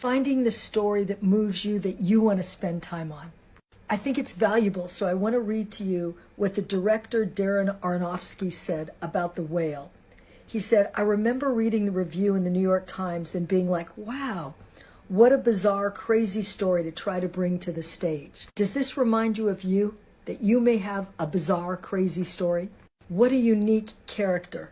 finding the story that moves you, that you want to spend time on. I think it's valuable, so I want to read to you what the director Darren Aronofsky said about The Whale. He said, "I remember reading the review in the New York Times and being like, wow, what a bizarre, crazy story to try to bring to the stage. Does this remind you of you, that you may have a bizarre, crazy story? What a unique character."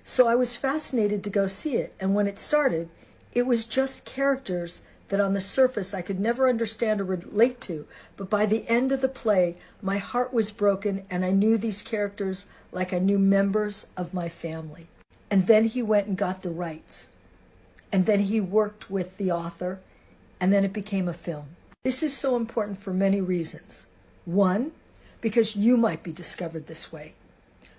So I was fascinated to go see it, and when it started, it was just characters that on the surface I could never understand or relate to, but by the end of the play, my heart was broken and I knew these characters like I knew members of my family. And then he went and got the rights. And then he worked with the author, and then it became a film. This is so important for many reasons. One, because you might be discovered this way.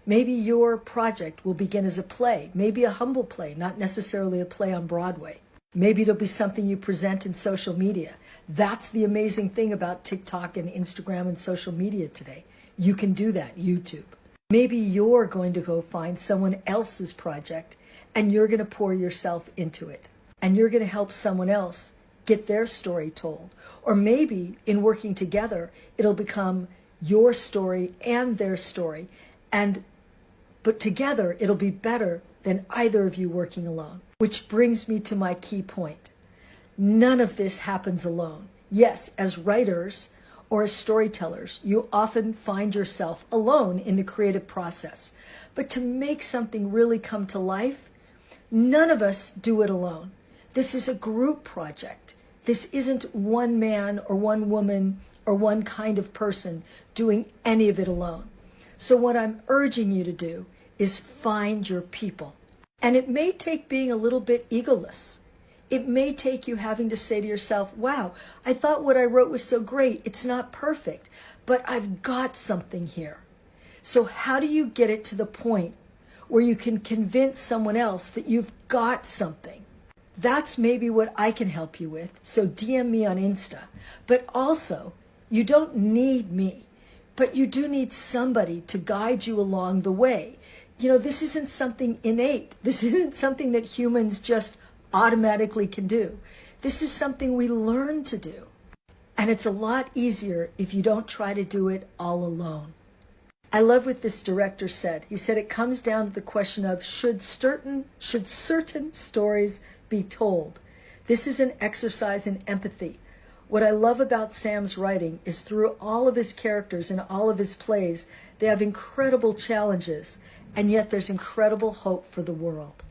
Maybe your project will begin as a play, maybe a humble play, not necessarily a play on Broadway. Maybe it'll be something you present in social media. That's the amazing thing about TikTok and Instagram and social media today. You can do that, YouTube. Maybe you're going to go find someone else's project and you're going to pour yourself into it. And you're going to help someone else get their story told. Or maybe in working together, it'll become your story and their story. But together, it'll be better than either of you working alone. Which brings me to my key point. None of this happens alone. Yes, as writers or as storytellers, you often find yourself alone in the creative process. But to make something really come to life, none of us do it alone. This is a group project. This isn't one man or one woman or one kind of person doing any of it alone. So what I'm urging you to do is find your people. And it may take being a little bit egoless. It may take you having to say to yourself, wow, I thought what I wrote was so great. It's not perfect, but I've got something here. So how do you get it to the point where you can convince someone else that you've got something? That's maybe what I can help you with. So DM me on Insta. But also, you don't need me, but you do need somebody to guide you along the way. You know, this isn't something innate. This isn't something that humans just automatically can do. This is something we learn to do. And it's a lot easier if you don't try to do it all alone. I love what this director said. He said it comes down to the question of should certain stories be told? This is an exercise in empathy. What I love about Sam's writing is through all of his characters and all of his plays, they have incredible challenges, and yet there's incredible hope for the world.